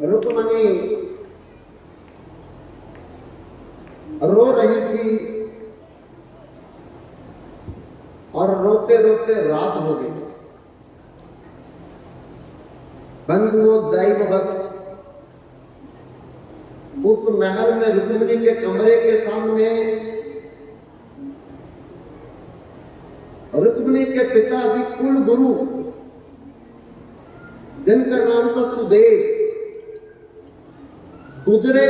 रुक्मणी रो रही थी और रोते रोते रात हो गई। बंधुओं, दैववश उस महल में रुक्मिणी के कमरे के सामने रुक्मिणी के पिताजी कुल गुरु, जिनका नाम था सुदेव, गुजरे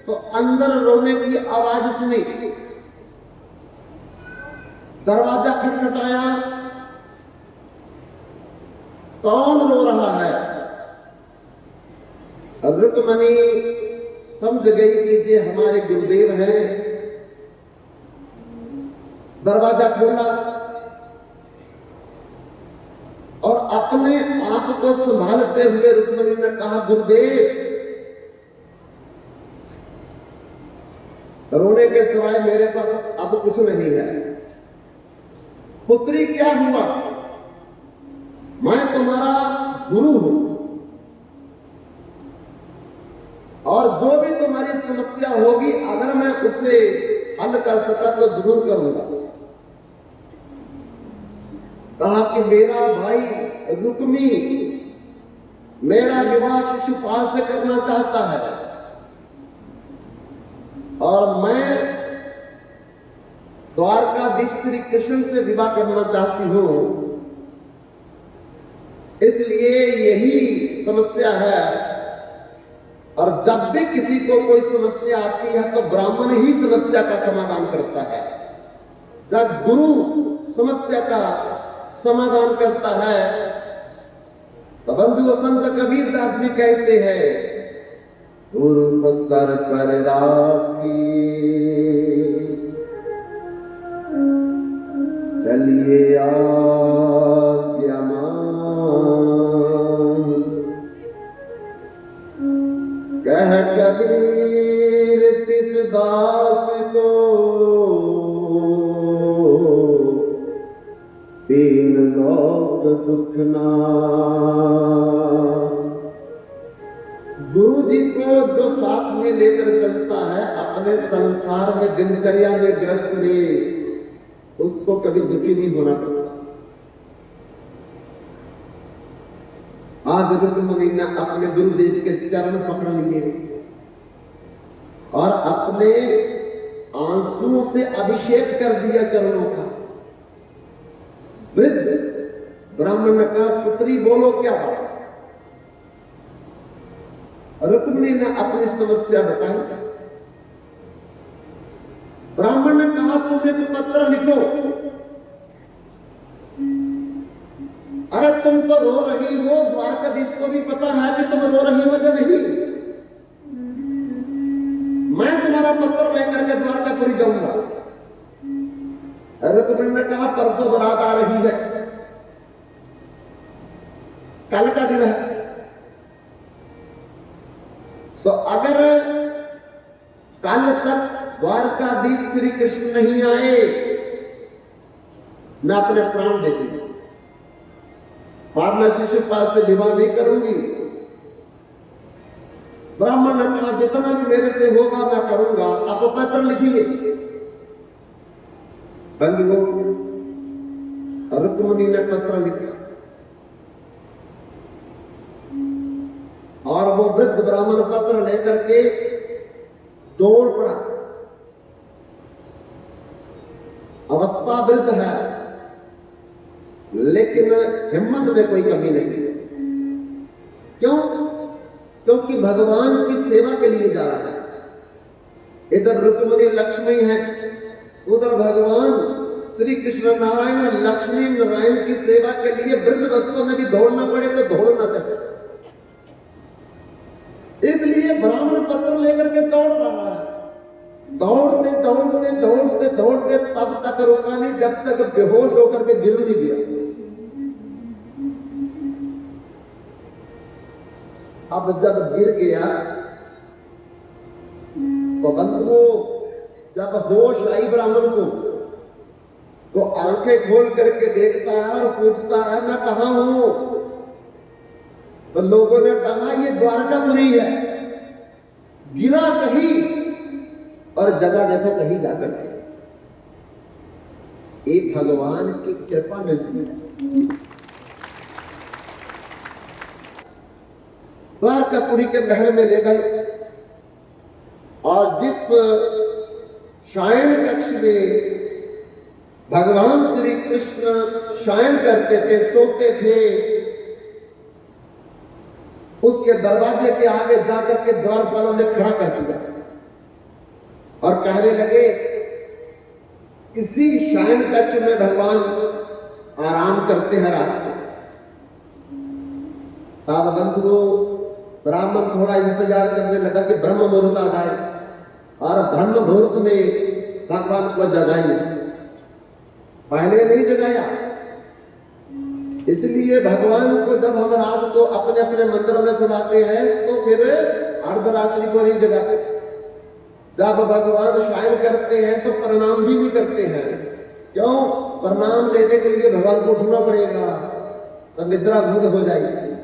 तो अंदर रोने की आवाज सुनी। दरवाजा खटखटाया, कौन रो रहा है? रुक्मिणी समझ गई कि ये हमारे गुरुदेव हैं। दरवाजा खोला और अपने आप को संभालते हुए रुक्मिणी ने कहा, गुरुदेव, रोने के सिवाय मेरे पास अब कुछ नहीं है। पुत्री, क्या हुआ? मैं तुम्हारा गुरु हूं और जो भी तुम्हारी समस्या होगी, अगर मैं उसे हल कर सका तो जरूर करूंगा। कहा कि मेरा भाई रुक्मी मेरा विवाह शिशुपाल से करना चाहता है और मैं द्वारकाधीश श्री कृष्ण से विवाह करना चाहती हूं, इसलिए यही समस्या है। और जब भी किसी को कोई समस्या आती है तो ब्राह्मण ही समस्या का समाधान करता है। जब गुरु समस्या का समाधान करता है तो बंधु संत कबीरदास भी कहते हैं, गुरु को सर पर राखी चलिए आज्ञा मान, कह कबीर तिस दास को तीन लोक दुख ना। गुरु जी को जो साथ में लेकर चलता है अपने संसार में, दिनचर्या में, ग्रस्त में, उसको कभी दुखी नहीं होना पड़ता। आज रुक्मिणी ने अपने गुरुदेव के चरण पकड़ लिए और अपने आंसुओं से अभिषेक कर दिया चरणों का। वृद्ध ब्राह्मण ने कहा, पुत्री बोलो क्या बात? रुक्मिणी ने अपनी समस्या बताई। ब्राह्मण ने कहा, तुम एक पत्र लिखो। अरे तुम तो रो रही हो, द्वारकाधीश को भी पता है कि तुम रो रही हो या नहीं। मैं तुम्हारा पत्र लेकर के द्वारकापुरी जाऊंगा। रुक्मिणी ने कहा, परसों बारात आ रही है, कल का दिन है, तो अगर कल तक द्वारकाधीश श्री कृष्ण नहीं आए, मैं अपने प्राण दे दूंगा और मैं शिशुपाल से विवाह नहीं करूंगी। ब्राह्मण ने कहा, जितना भी मेरे से होगा मैं करूंगा, आप पत्र लिखिए। बंधुओं, रुक्मिणी ने पत्र लिखा और वो वृद्ध ब्राह्मण पत्र लेकर के दौड़ पड़ा। अवस्था वृद्ध है लेकिन हिम्मत में कोई कमी नहीं। क्यों? क्योंकि भगवान की सेवा के लिए जा रहा है। इधर रुक्मिणी लक्ष्मी है, उधर भगवान श्री कृष्ण नारायण लक्ष्मी नारायण की सेवा के लिए वृद्ध अवस्था में भी दौड़ना पड़े तो दौड़ना चाहिए। इसलिए ब्राह्मण पत्र लेकर के दौड़ रहा है। दौड़ते दौड़ते दौड़ते दौड़ते तब तक रुका नहीं जब तक बेहोश होकर के गिर नहीं गया। अब जब गिर गया तो बंधुओं, जब होश आई ब्राह्मण को तो आंखें खोल करके देखता है और पूछता है, मैं कहां हूं? तो लोगों ने कहा ये द्वारकापुरी है, गिरा कहीं और जगह देखो कहीं जाकर के। एक भगवान की कृपा मिलती है। द्वारकापुरी के महल में ले गए और जिस शयन कक्ष में भगवान श्री कृष्ण शयन करते थे, सोते थे, उसके दरवाजे के आगे जाकर के द्वारपालों ने खड़ा कर दिया और कहने लगे इसी शयन कक्ष में भगवान आराम करते हैं रात को। तब बंधुओं, ब्राह्मण थोड़ा इंतजार करने लगा कि ब्रह्म मुहूर्त आ जाए और ब्रह्म मुहूर्त में भगवान को जगाएंगे। पहले नहीं जगाया, इसलिए भगवान को जब हम रात को अपने अपने मंदिर में सुनाते हैं तो फिर अर्धरात्रि को नहीं जगाते। जब भगवान शयन करते हैं तो प्रणाम भी नहीं करते हैं। क्यों? प्रणाम लेने के लिए भगवान को उठना पड़ेगा, तो निद्रा भंग हो जाएगी।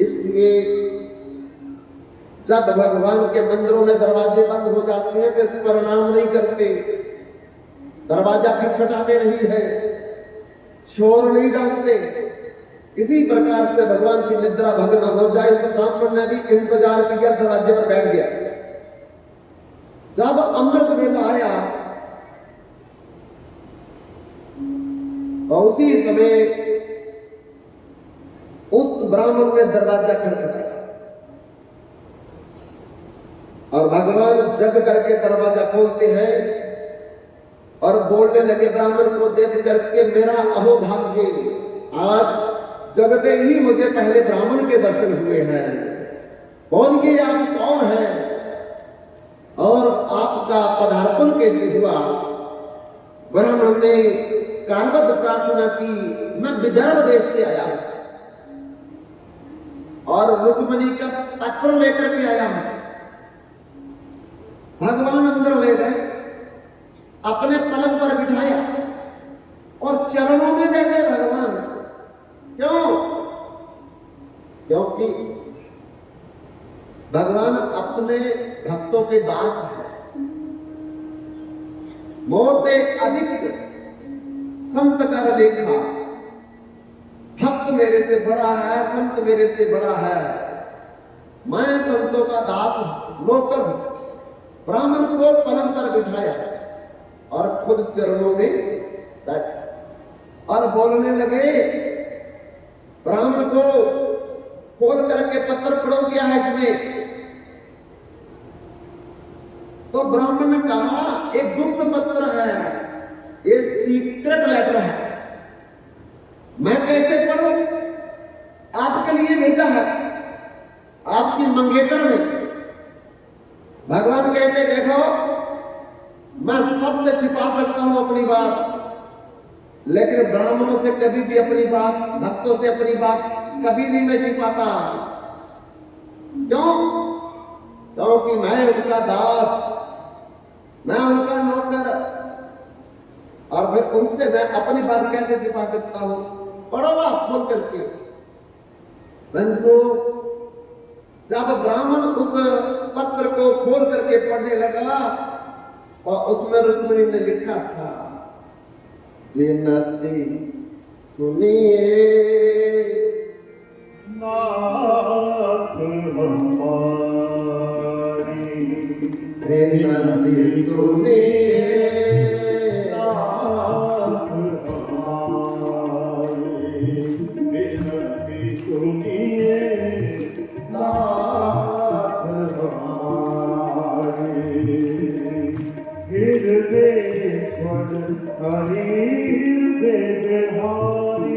इसलिए जब भगवान के मंदिरों में दरवाजे बंद हो जाते हैं फिर प्रणाम नहीं करते, दरवाजा खटखटाते नहीं है, शोर नहीं डालते। इसी प्रकार से भगवान की निद्रा भंग न हो जाए, इस ब्राह्मण ने भी इंतजार किया, दरवाजे पर बैठ गया। जब अमृत वेला आया और उसी समय उस ब्राह्मण ने दरवाजा खटखटाया और भगवान जग करके दरवाजा खोलते हैं और बोलने लगे ब्राह्मण को देख करके, मेरा अहोभाग्य, आज जगते ही मुझे पहले ब्राह्मण के दर्शन हुए हैं। बोलिए आप कौन हैं और आपका पदार्पण कैसे हुआ? ब्राह्मण ने कालबद्ध प्रार्थना की, मैं विदर्भ देश से आया और रुक्मिणी का पत्र लेकर के आया हूं। भगवान अंदर ले गए, अपने पलंग पर बिठाया और चरणों में बैठे भगवान। क्यों? क्योंकि भगवान अपने भक्तों के दास हैं। मोते अधिक संत कर लेखा, भक्त मेरे से बड़ा है, संत मेरे से बड़ा है, मैं संतों का दास नौकर हूं। ब्राह्मण को पलंग पर बिठाया और खुद चरणों में बैठे और बोलने लगे, ब्राह्मण को खोल करके पत्र पढ़ो, क्या है इसमें? तो ब्राह्मण ने कहा, एक गुप्त पत्र है, ये सीक्रेट लेटर है, मैं कैसे पढ़ूं? आपके लिए भेजा है, आपकी मंगेतर में। भगवान कहते, देखो मैं सबसे छिपा सकता हूं अपनी बात, लेकिन ब्राह्मणों से कभी भी अपनी बात, भक्तों से अपनी बात कभी नहीं मैं छिपाता। क्यों? क्योंकि मैं उनका दास, मैं उनका नौकर, और फिर उनसे मैं अपनी बात कैसे छिपा सकता हूं? पढ़ो आप खोल करके। बंधुओं, जब ब्राह्मण उस पत्र को खोल करके पढ़ने लगा और उसमें रुक्मिणी ने लिखा था, विनती सुनिए नाथ हमारी, विनती सुनिए नाथ हमारी, विनती सुनिए नाथ हमारी, हृदयेश्वर हरि हृदय बिहारी,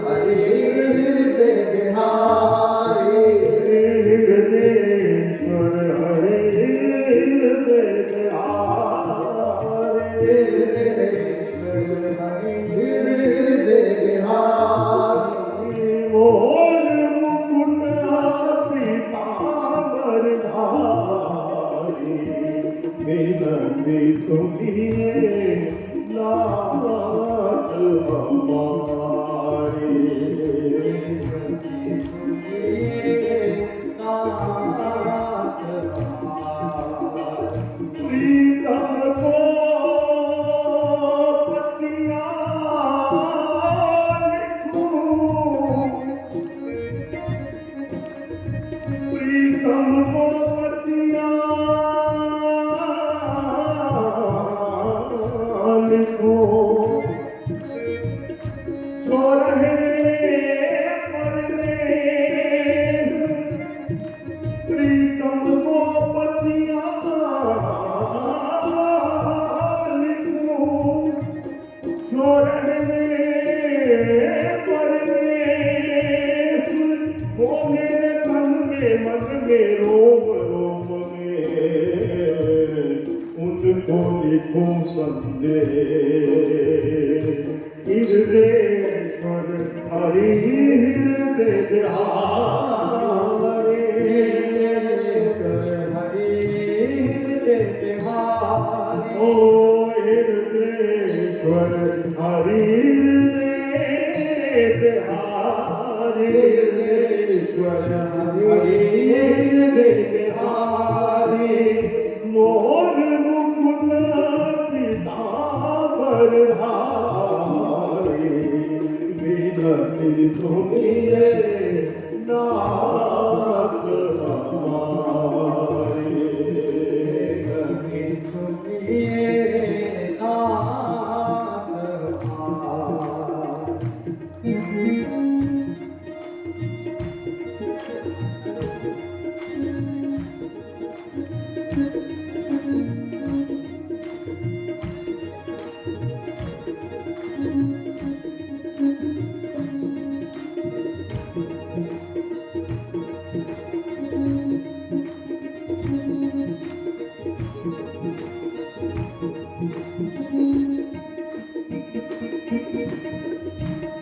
हरि हृदय बिहारी, हृदयेश्वर हरि हृदय बिहारी, हरि हृदय बिहारी, मोर मुकुट पीतांबर धारी, विनती सुनिए नाथ हमारी। के रोम रोम में उनको लिखो संदेश। हृदयेश्वर हरि हृदय बिहारी, ओ हृदयेश्वर हरि हृदय बिहारी, हृदयेश्वर हरि हृदय बिहारी। मोर मुकुट पीताम्बर धारी, विनती सुनिए नाथ हमारी, विनती सुनिए नाथ हमारी।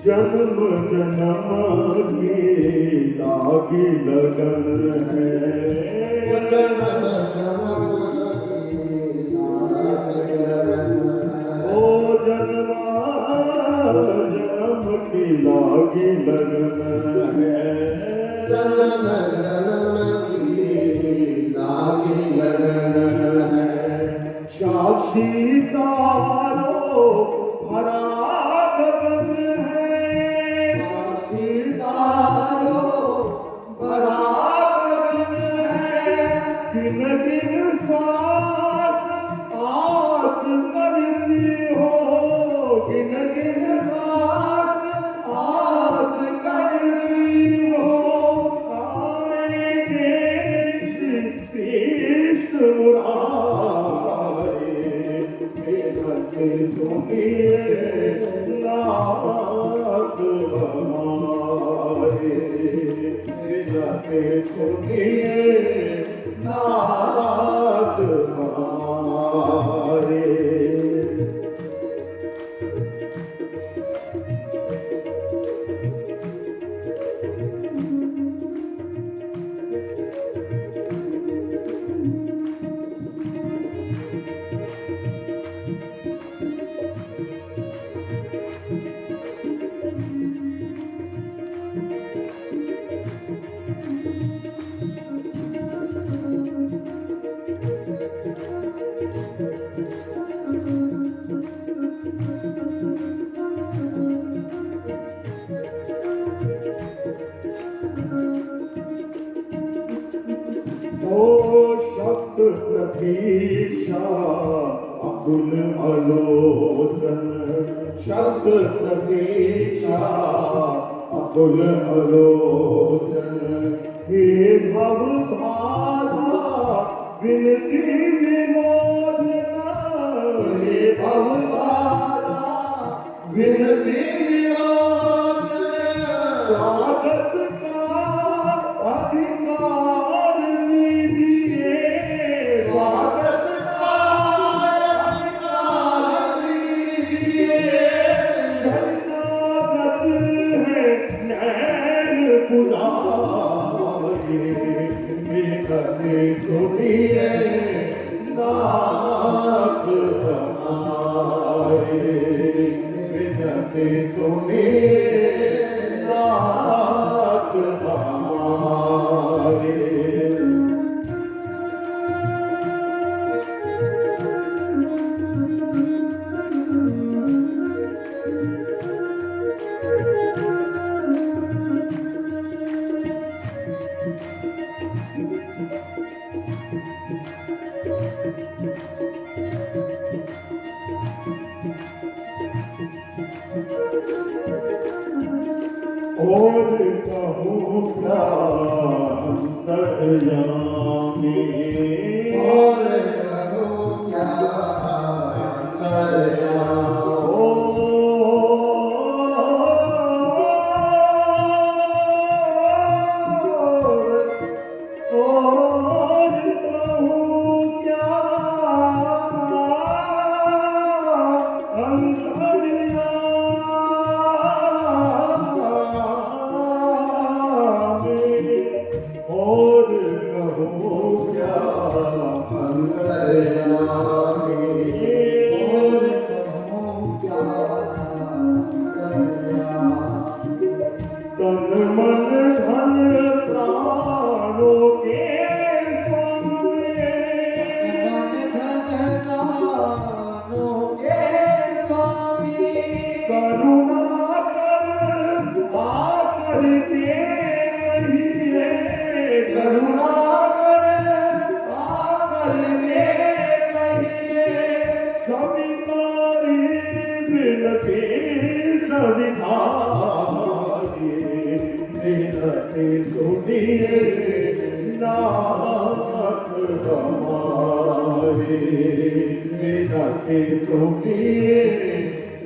जन्म जन्म की लागी लगन है, जन्म जन्म ओ जन्म जन्म की लागी लगन है, जन्म जन्म की लागी लगन है। साक्षी सारो भरा गगन है, साक्षी सारो भरा गगन है। दिन दिन साथ आस करती हो, दिन दिन साथ आस करती हो। आएंगे श्री कृष्ण मुरारी, विनती सुनिए नाथ हमारी, विनती सुनिए नाथ हमारी। ओ शब्द प्रतीक्षा अकुल आलोचन, शब्द प्रतीक्षा अकुल आलोचन। हे भव बाधा विनती विमोचन, हे भव बाधा विनती विमोचन। स्वागत का अधिकार दीजिए, स्वागत का अधिकार दीजिए। शरणागत है नैन पुजारी, विनती सुनिए नाथ हमारी, विनती सुनिए नाथ हमारी। और कहूँ क्या अंतर्यामी, और कहूँ क्या अंतर्यामी। ओ तन मन धन प्राणों के स्वामी करुणा कर आकर के कहिए करुणा कर आकर के कहिए सविकारी बिनती सविधारी बिनती सुनिए नाथ हमारे बिनती सुनिए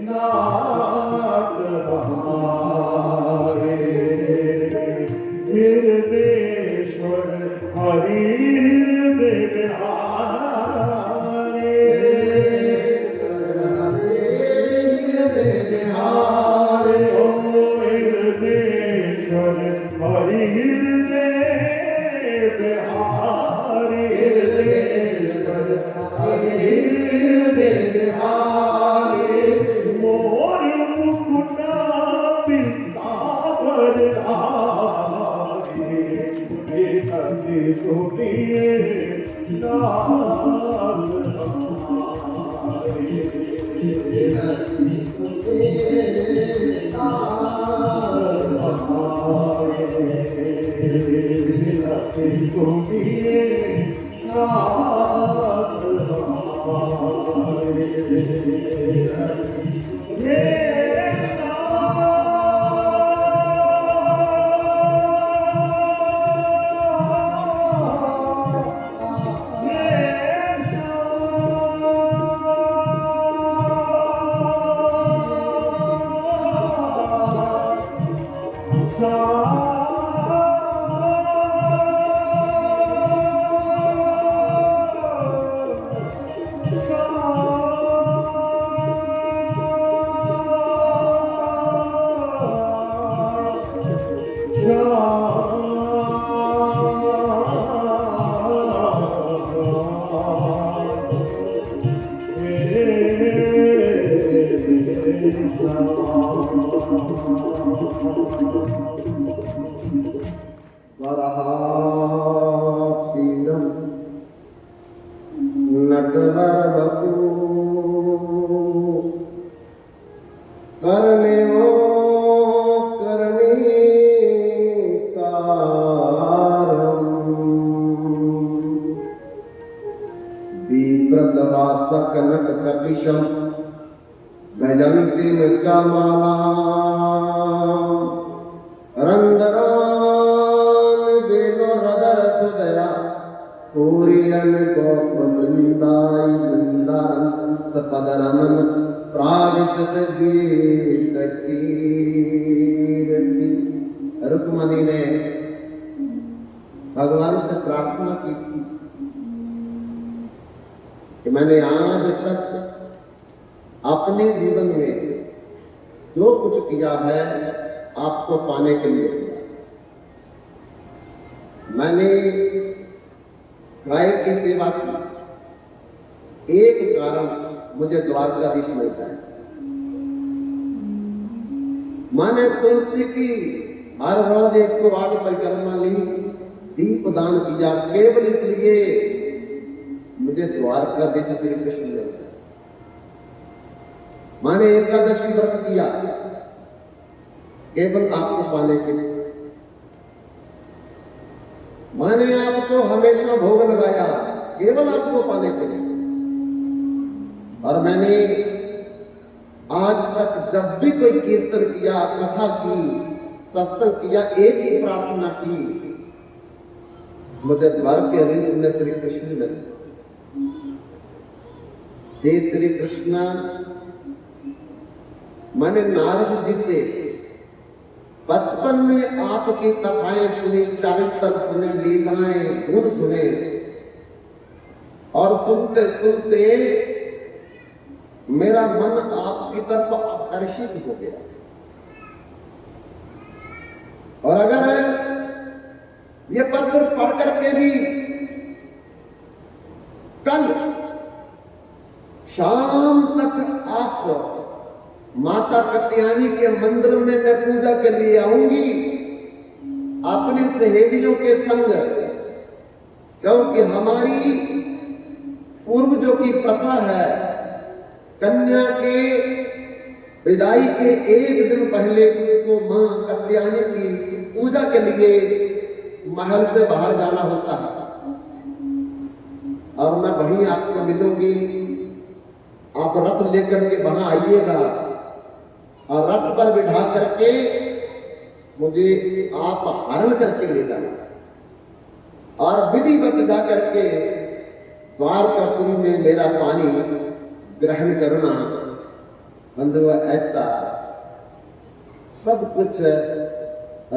नाथ हमारे हृदयेश्वर हरि हृदय बिहारे बिहारे ओ हृदयेश्वर हरि हृदय बिहारे हृदयेश्वर हरि हृदय बिहारे मोर मुकुटा पिताम्बर धारी बिनती सुनिए नाथ हमारे बिनती सुनिए नाथ हमारे बिनती सुनिए नाथ हमारे हे वराहापीनम नटवर बपू करनेओ करनीकारम दीप्रदवासक नक कपिशम भजन्ति चामाला रंगरान वेनो हृदय सुदया पूरियन गोप वृंदाई वृंदारन सपदरमन प्राविशत गीत कीर्ति। रुक्मणी ने भगवान से प्रार्थना की थी कि मैंने आज तक अपने जीवन में जो कुछ किया है आपको पाने के लिए किया। मैंने गाय की सेवा की, एक कारण मुझे द्वारकाधीश मिल जाए। मैंने तुलसी की हर रोज 108 परिक्रमा ली, दीप दान किया, केवल इसलिए मुझे द्वारकाधीश श्री कृष्ण मिल जाए। मैंने एकादशी व्रत किया केवल आपको पाने के लिए। मैंने आपको हमेशा भोग लगाया केवल आपको पाने के लिए। और मैंने आज तक जब भी कोई कीर्तन किया, कथा की, सत्संग किया, एक ही प्रार्थना की, मुझे द्वार के रिंग में श्री कृष्ण मिले। हे श्री कृष्ण, मैंने नारद जी से बचपन में आपकी कथाएं सुनी, चरित्र सुने, लीलाएं, गुण सुने, और सुनते सुनते मेरा मन आपकी तरफ आकर्षित हो गया। और अगर ये पत्र पढ़ करके भी कल माता कात्यायनी के मंदिर में मैं पूजा के लिए आऊंगी अपनी सहेलियों के संग, क्योंकि हमारी पूर्वजों की प्रथा है कन्या के विदाई के एक दिन पहले उसको मां कात्यायनी की पूजा के लिए महल से बाहर जाना होता है और मैं वहीं आपको मिलूंगी। आप रथ लेकर के वहां आइएगा और रथ पर बिठा करके मुझे आप हरण करके ले जाना और विधिवत जाकर के द्वारकापुरी में मेरा पानी ग्रहण करना। बंधु, ऐसा सब कुछ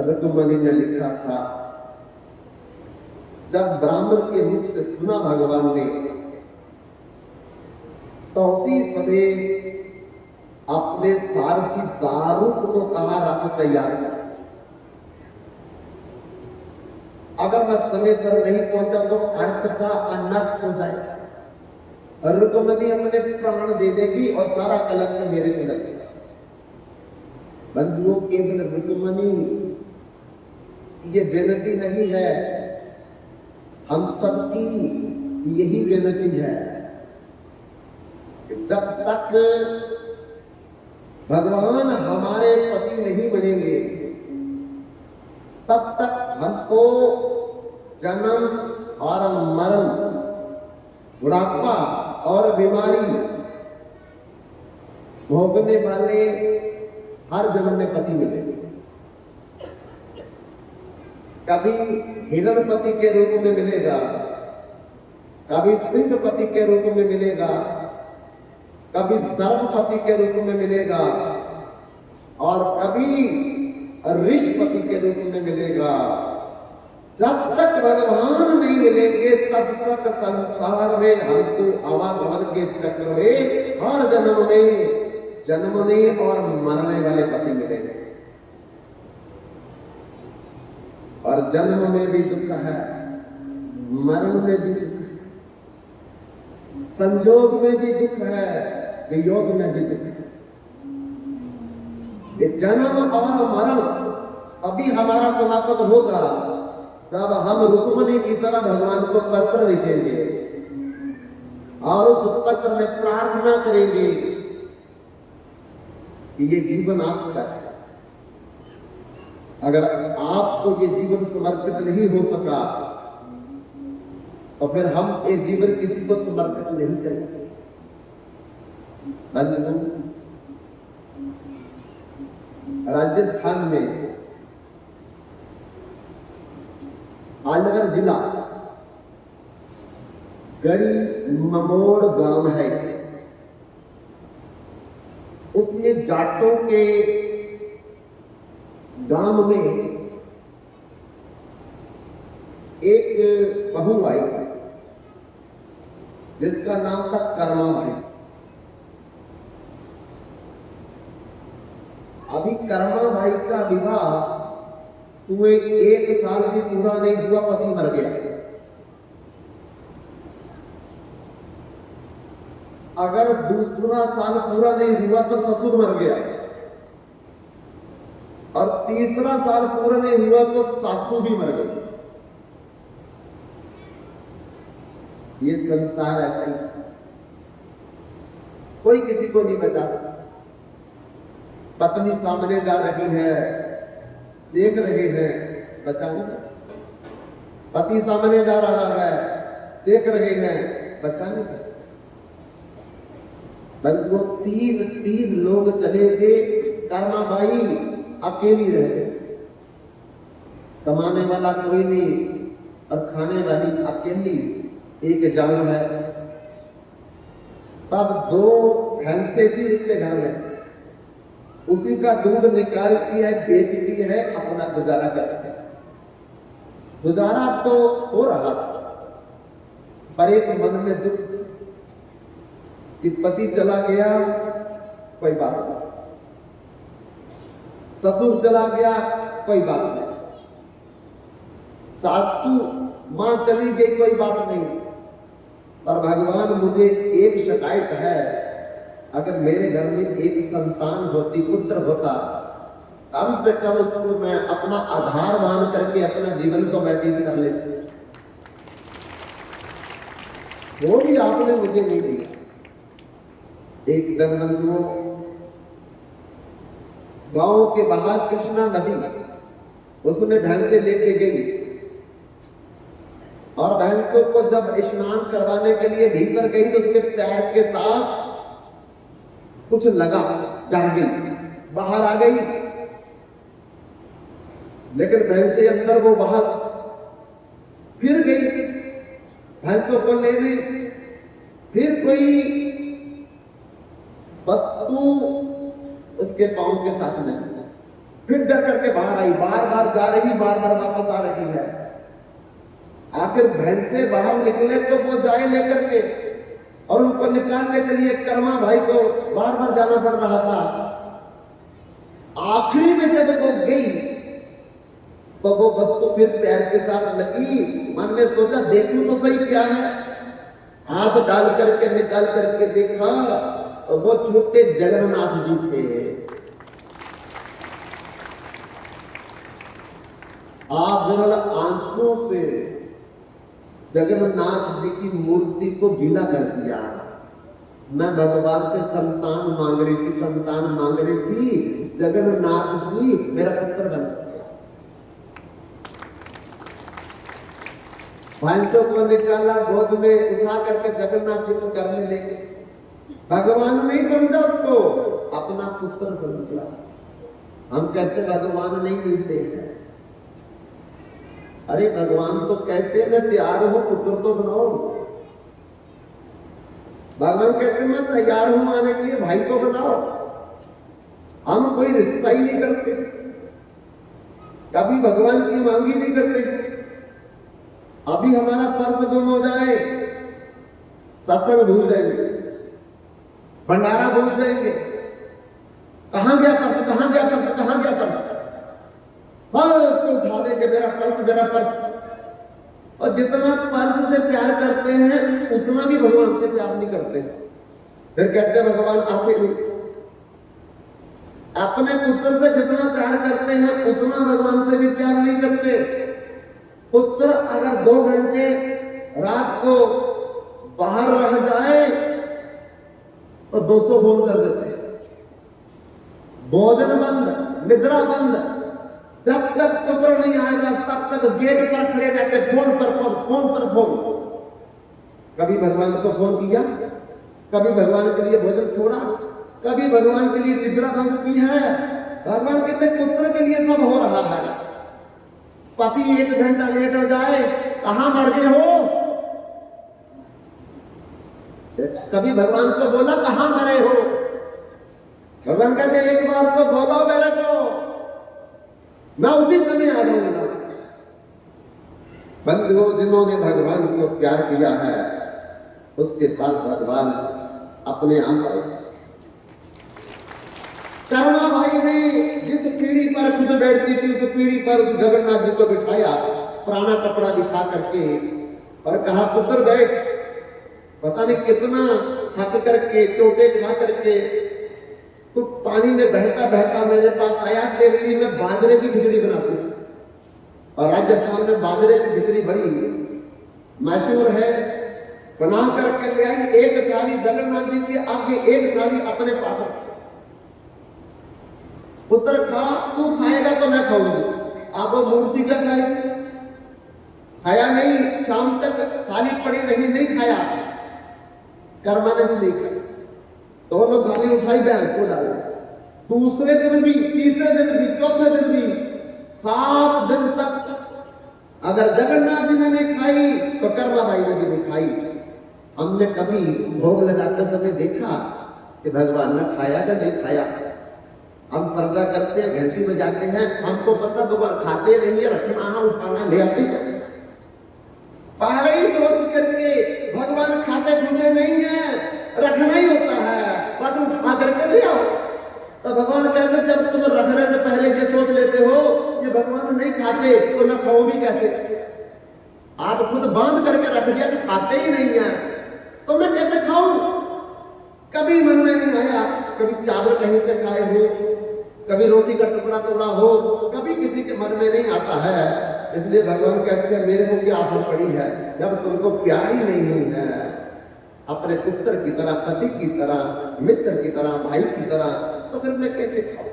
रुक्मिणी ने लिखा था। जब ब्राह्मण के मुख से सुना भगवान ने तो उसी समय अपने सारथी दारूक को कहा रथ तैयार कर। अगर मैं समय पर नहीं पहुंचा तो अर्थ का अनर्थ हो जाएगा। रुक्मिणी अपने प्राण दे देगी और सारा कलंक मेरे को लगेगा। बंधुओं, केवल रुक्मिणी ये विनती नहीं है, हम सबकी यही विनती है कि जब तक भगवान हमारे पति नहीं बनेंगे तब तक हमको जन्म और मरण, बुढ़ापा और बीमारी भोगने वाले हर जन्म में पति मिलेंगे। कभी हिरणपति के रूप में मिलेगा, कभी सिंहपति के रूप में मिलेगा, कभी सर्वपति के रूप में मिलेगा और कभी ऋषपति के रूप में मिलेगा। जब तक भगवान नहीं मिलेंगे तब तक संसार में हमको आवागमन के चक्र में हर जन्म में जन्मने और मरने वाले पति मिलेंगे। और जन्म में भी दुख है, मरण में भी दुख है, संजोग में भी दुख है, वियोग में भी दुख है। ये जन्म और मरण अभी हमारा समाप्त होगा जब हम रुक्मिणी की तरह भगवान को पत्र लिखेंगे और उस पत्र में प्रार्थना करेंगे कि ये जीवन आपका है। अगर आपको ये जीवन समर्पित नहीं हो सका तो फिर हम ये जीवन किसी को समर्पित नहीं करेंगे। बंधु, राजस्थान में अलवर जिला गड़ी ममोड़ गांव है, उसमें जाटों के गांव में एक बहू आई जिसका नाम था कर्मा भाई। अभी कर्मा भाई का विवाह हुए 1 साल भी पूरा नहीं हुआ, पति मर गया। अगर दूसरा साल पूरा नहीं हुआ तो ससुर मर गया और तीसरा साल पूरा नहीं हुआ तो सासू भी मर गई। ये संसार ऐसा ही, कोई किसी को नहीं बचा सकता। पत्नी सामने जा रही है, देख रहे हैं, बचा नहीं सकते। पति सामने जा रहा है, देख रहे हैं, बचा नहीं सकते। बल्कि वो तीन लोग चले गए, कर्मा भाई अकेली रह गई। कमाने वाला कोई नहीं और खाने वाली अकेली एक जानवर है। तब 2 भैंसें थी उसके घर में, उसी का दूध निकालती है, बेचती है, अपना गुजारा करती है। गुजारा तो हो रहा था, पर एक मन में दुख कि पति चला गया, कोई बात नहीं, ससुर चला गया, कोई बात नहीं, सासू मां चली गई, कोई बात नहीं, पर भगवान मुझे एक शिकायत है अगर मेरे घर में एक संतान होती, पुत्र होता, कम से कम उसको मैं अपना आधार मान करके अपना जीवन को व्यतीत कर लेती। वो भी आपने मुझे नहीं दिया। एक दिन बंधुओं, गांव के बाहर कृष्णा नदी, उसमें भैंसे लेके गई और भैंसों को जब स्नान करवाने के लिए भीतर गई तो उसके पैर के साथ कुछ लगा, डर गई, बाहर आ गई। लेकिन भैंसे अंदर, वो बाहर। फिर गई भैंसों को लेने, फिर कोई वस्तु उसके पांव के साथ नहीं, फिर डर करके बाहर आई, बार बार जा रही, बार बार वापस आ रही है। आखिर भैंसे बाहर निकले तो वो जाए लेकर के, और उनको निकालने के लिए कर्मा भाई को बार बार जाना पड़ रहा था। आखिरी में जब वो गई तो वो वस्तु फिर पैर के साथ लगी। मन में सोचा देखूं तो सही क्या है। हाथ डाल करके निकाल करके देखा तो वो छोटे जगन्नाथ जी थे। आभरण आंसुओं से जगन्नाथ जी की मूर्ति को गीला कर दिया। मैं भगवान से संतान मांग रही थी, संतान मांग रही थी, जगन्नाथ जी मेरा पुत्र बन गया। भैंसों को निकाला, गोद में उठा करके जगन्नाथ जी को घर में ले गए। भगवान नहीं समझा उसको, अपना पुत्र समझा। हम कहते भगवान नहीं मिलते हैं। अरे भगवान तो कहते मैं तैयार हूं, पुत्र तो बनाओ। भगवान कहते मैं तैयार हूं आने के लिए, भाई को बनाओ। हम कोई रिश्ता ही नहीं करते, कभी भगवान की मांगी नहीं करते। अभी हमारा पर्स गुम हो जाए, सत्संग भूल जाएंगे, भंडारा भूल जाएंगे, कहां गया पर्स, कहां गया पर्स, कहां गया पर्स, तो उठा देंगे मेरा पर्स, मेरा पर्स। और जितना पर्स से प्यार करते हैं उतना भी भगवान से प्यार नहीं करते। फिर कहते हैं भगवान आते नहीं। अपने पुत्र से जितना प्यार करते हैं उतना भगवान से भी प्यार नहीं करते। पुत्र अगर 2 घंटे रात को बाहर रह जाए तो 200 फोन कर देते हैं। भोजन बंद, निद्रा बंद। जब तक पुत्र नहीं आएगा तब तक गेट पर खड़े रहते, फोन पर फोन, फोन पर फोन। कभी भगवान को फोन किया, कभी भगवान के लिए भोजन छोड़ा, कभी भगवान के लिए निद्रा भंग की है। भगवान कहते पुत्र के लिए सब हो रहा है। पति 1 घंटा लेट हो जाए, कहां मर गए हो। कभी भगवान को बोला कहां मरे हो। भगवान कहते एक बार तो बोलो मेरे को, मैं उसी समय आ जाऊंगा। बंधुओं, जिन्होंने भगवान को प्यार किया है उसके पास भगवान अपने आप आए। कर्मा भाई ने जिस पीढ़ी पर खुद बैठती थी उस पीढ़ी पर उस जगन्नाथ जी को बिठाया, पुराना कपड़ा बिछा करके, और कहा पुत्र बैठ। पता नहीं कितना थक करके, चोटें खा करके तो पानी में बहता बहता मेरे पास आया। तेरे लिए मैं बाजरे की खिचड़ी बनाती हूं, और राजस्थान में बाजरे की खिचड़ी बड़ी मशहूर है। बना करके ले आई। 1 थाली जगन्नाथ जी के आगे, 1 थाली अपने पास रखी। पुत्र खा, तू खाएगा तो मैं खाऊंगी। आप वो मूर्ति क्या खाएगी? खाया नहीं, शाम तक थाली पड़ी रही, नहीं खाया। कर्मा ने भी नहीं खाया। दोनों थाली उठाई, भैंस को डाली। दूसरे दिन भी, तीसरे दिन भी, चौथे दिन भी, 7 दिन तक अगर जगन्नाथ जी ने नहीं खाई तो कर्मा भाई ने भी नहीं खाई। हमने कभी भोग लगाते समय देखा कि भगवान ने खाया या नहीं खाया। हम पर्दा करते हैं, घंटी बजाते हैं, हमको पता भगवान खाते नहीं है, रखना उठाना ले आते हैं। पहले ही सोच करके भगवान खाते पीते नहीं है, रखना ही होता है, बस उठा करके ले आओ। तो भगवान कहते जब तुम रखने से पहले ये सोच लेते हो कि भगवान नहीं खाते तो मैं खाऊं भी कैसे। आप खुद बांध करके रख दिया कि खाते ही नहीं है तो मैं कैसे खाऊं। कभी मन में नहीं आया कभी चावल कहीं से खाए हो, कभी रोटी का टुकड़ा तोड़ा हो, कभी किसी के मन में नहीं आता है। इसलिए भगवान कहते हैं मेरे को क्या आफत पड़ी है, जब तुमको प्यार ही नहीं है अपने पुत्र की तरह, पति की तरह, मित्र की तरह, भाई की तरह, तो फिर मैं कैसे खाऊं?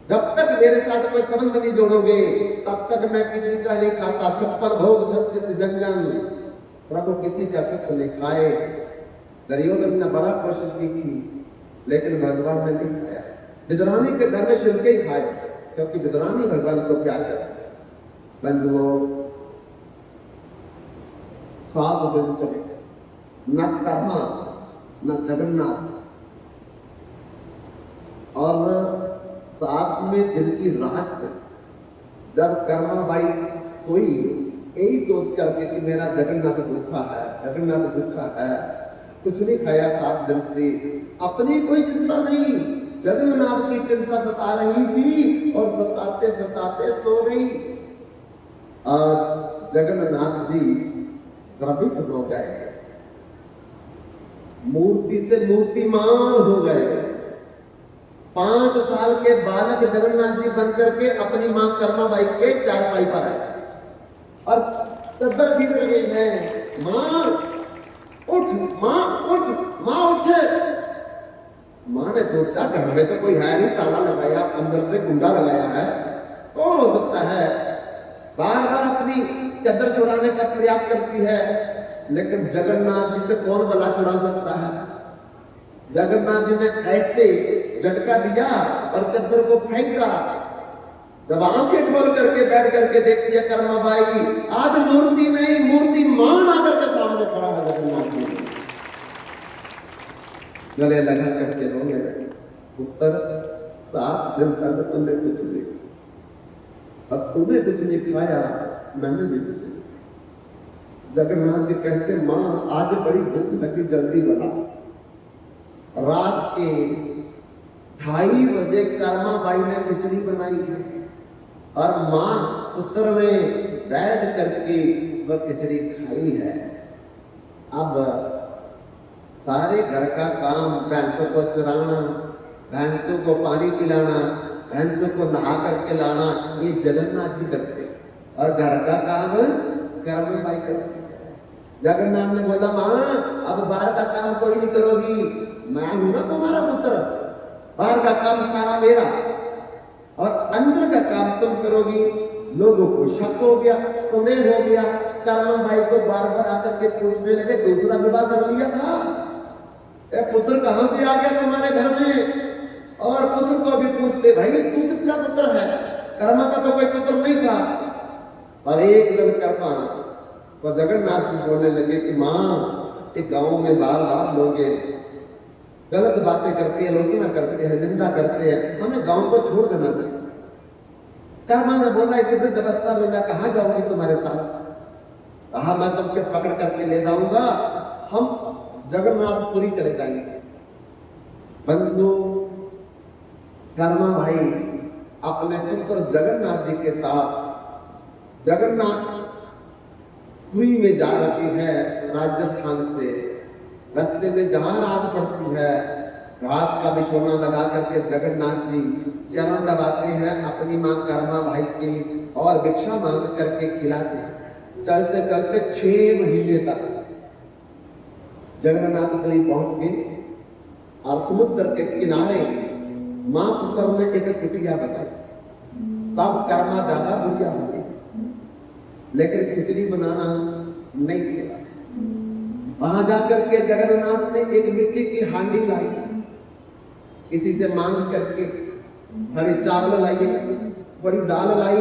जब तक मेरे साथ कोई संबंध नहीं जोड़ोगे तब तक मैं किसी का नहीं खाता। 56 भोग 36 व्यंजन, प्रभु किसी का कुछ नहीं खाए। दुर्योधन ने बड़ा कोशिश की थी लेकिन भगवान ने नहीं खाया। विदुरानी के घर में छिलके ही खाए क्योंकि विदुरानी भगवान को प्यार करती है। बंधुओं, 7 दिन चले, न कर्मा न जगन्नाथ, और 7वें दिन की रात जब कर्माबाई सोई यही सोच करके कि मेरा जगन्नाथ भूखा है, जगन्नाथ भूखा है, कुछ नहीं खाया 7 दिन से, अपनी कोई चिंता नहीं, जगन्नाथ की चिंता सता रही थी और सताते सताते सो गई। आज जगन्नाथ जी द्रवित हो गए, मूर्ति से मूर्तिमान हो गए। 5 साल के बालक जगन्नाथ जी बनकर के अपनी मां कर्माबाई के चारपाई पर आए और चद्दर भीग रहे हैं, मां उठ, मां उठ, मां उठे। मां ने सोचा घर में तो कोई है नहीं, ताला लगाया, अंदर से कुंडा लगाया है, कौन हो सकता है। बार बार अपनी चद्दर छुड़ाने का प्रयास करती है लेकिन जगन्नाथ जी से कौन भला छुड़ा सकता है। जगन्नाथ जी ने ऐसे झटका दिया और चद्दर को फेंका। जब आंखें खोल करके बैठ करके देखती है कर्माबाई, आज मूर्ति नहीं मूर्तिमान आकर के सामने खड़ा है जगन्नाथ जी। गले लगा करके रोने लगे, पुत्र 7 दिन तक तुमने कुछ नहीं, अब तुमने कुछ नहीं खाया, मैंने भी कुछ नहीं। जगन्नाथ जी कहते मां आज बड़ी भूख लगी, जल्दी बना। रात के 2:30 बजे कर्माबाई ने खिचड़ी बनाई है और मां पुत्र ने बैठ करके वह खिचड़ी खाई है। अब सारे घर का काम, भैंसों को चराना, भैंसों को पानी पिलाना, भैंसों को नहा करके लाना, ये जगन्नाथ जी करते और घर का काम कर्माबाई करती है। जगन्नाथ ने बोला मां अब बाहर का काम कोई नहीं करोगी, मैं हूं ना तुम्हारा पुत्र, बाहर का काम सारा मेरा और अंदर का काम तुम करोगी। लोगों को शक हो गया, संदेह हो गया, कर्माबाई को बार बार आकर के पूछने लगे दूसरा विवाह कर लिया था, पुत्र कहां से आ गया तुम्हारे घर में। और पुत्र को भी पूछते भाई तू किसका पुत्र है, कर्मा का तो कोई पुत्र नहीं था। और एक दिन कर्मा तो जगन्नाथ जी बोलने लगे कि मां एक गांव में बार बार लोग गलत बातें करते हैं, आलोचना करते हैं, निंदा करते हैं, हमें गांव को छोड़ देना चाहिए। कर्मा ने बोला इस वृद्ध अवस्था में मैं कहां जाऊंगी तुम्हारे साथ, कहा मैं तुमसे पकड़ करके ले जाऊंगा, हम जगन्नाथपुरी चले जाएंगे। बंधु कर्माबाई अपने पुत्र जगन्नाथ जी के साथ जगन्नाथपुरी में जा रही है राजस्थान से। रास्ते में जहां रात पड़ती है, घास का बिछौना लगा करके जगन्नाथ जी चरण दबाते हैं अपनी मां कर्माबाई की और भिक्षा मांग करके खिलाते हैं। चलते चलते 6 महीने तक जगन्नाथपुरी पहुंच गए और समुद्र के किनारे मां पुत्र ने एक कुटिया बनाई। तब कर्मा ज्यादा बुढ़िया हो गई लेकिन खिचड़ी बनाना नहीं खेला। वहां जाकर के जगन्नाथ ने एक मिट्टी की हांडी लाई, किसी से मांग करके हरे चावल लाई, बड़ी दाल लाई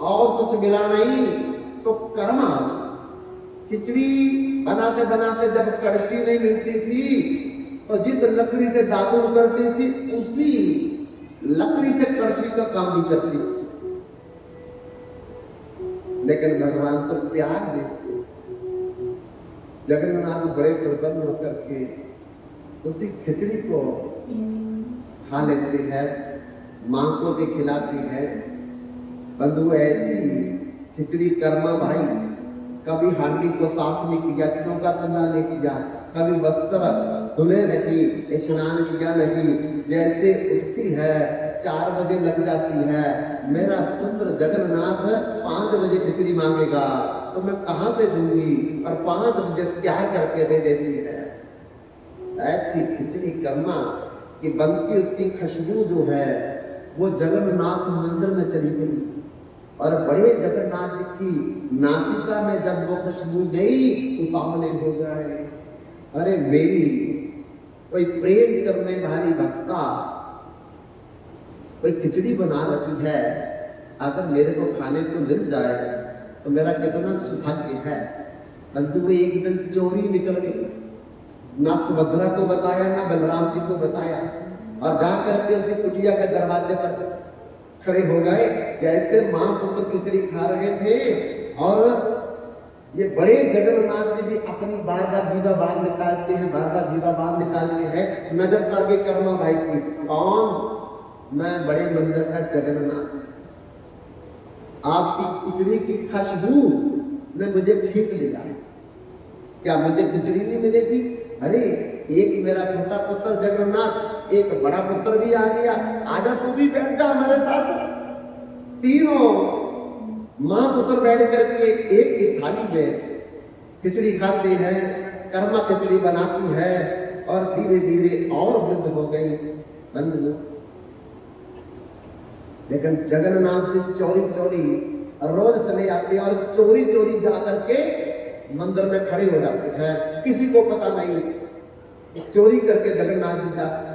और कुछ मिला नहीं। तो कर्मा खिचड़ी बनाते बनाते जब कड़छी नहीं मिलती थी तो जिस लकड़ी से दातुन करती थी उसी लकड़ी से कड़छी का काम भी करती थी। लेकिन भगवान तो त्याग देते। जगन्नाथ बड़े प्रसन्न होकर के उसी खिचड़ी को खा लेते हैं, मां को भी खिलाती है। बंधु ऐसी खिचड़ी कर्माबाई कभी हांडी को साफ नहीं किया, चौका चंदा नहीं किया, कभी वस्त्र धुले नहीं, स्नान किया नहीं, जैसे उठती है 4 बजे लग जाती है, मेरा पुत्र जगन्नाथ 5 बजे खिचड़ी मांगेगा तो मैं कहां से दूंगी, और 5 बजे त्याग करके दे देती है। ऐसी खिचड़ी करना कि बल्कि उसकी खुशबू जो है वो जगन्नाथ मंदिर में चली गई, और बड़े जगन्नाथ जी की नासिका में जब वो खुशबू गई तो सामने हो गए, अरे मेरी कोई प्रेम करने वाली भक्ता कोई खिचड़ी बना रखी है, अगर मेरे को खाने को मिल जाए तो मेरा कितना सौभाग्य है। परंतु वो एक दिन चोरी निकल गई, ना सुभद्रा को बताया ना बलराम जी को बताया, और जाकर के उसी कुटिया के दरवाजे पर खड़े हो गए। जैसे मां पुत्र खिचड़ी खा रहे थे और ये बड़े जगन्नाथ जी भी अपनी बार बार जीवा बाहर निकालते हैं, बार बार जीवा बाहर निकालते हैं, नजर पड़ गई कर्मा भाई की, कौन? मैं बड़े मंदिर का जगन्नाथ, आपकी खिचड़ी की खुशबू ने मुझे खींच लिया, क्या मुझे खिचड़ी नहीं मिलेगी? अरे एक मेरा छोटा पुत्र जगन्नाथ, एक बड़ा पुत्र भी आ गया, आजा तू भी बैठ जा हमारे साथ। तीनों मां पुत्र बैठ करके एक ही थाली में खिचड़ी खाते हैं, कर्मा खिचड़ी बनाती है, और धीरे धीरे और वृद्ध हो गई बंधु। लेकिन जगन्नाथ जी चोरी चोरी रोज चले आते और चोरी चोरी जाकर के मंदिर में खड़े हो जाते हैं, किसी को पता नहीं, चोरी करके जगन्नाथ जी जाते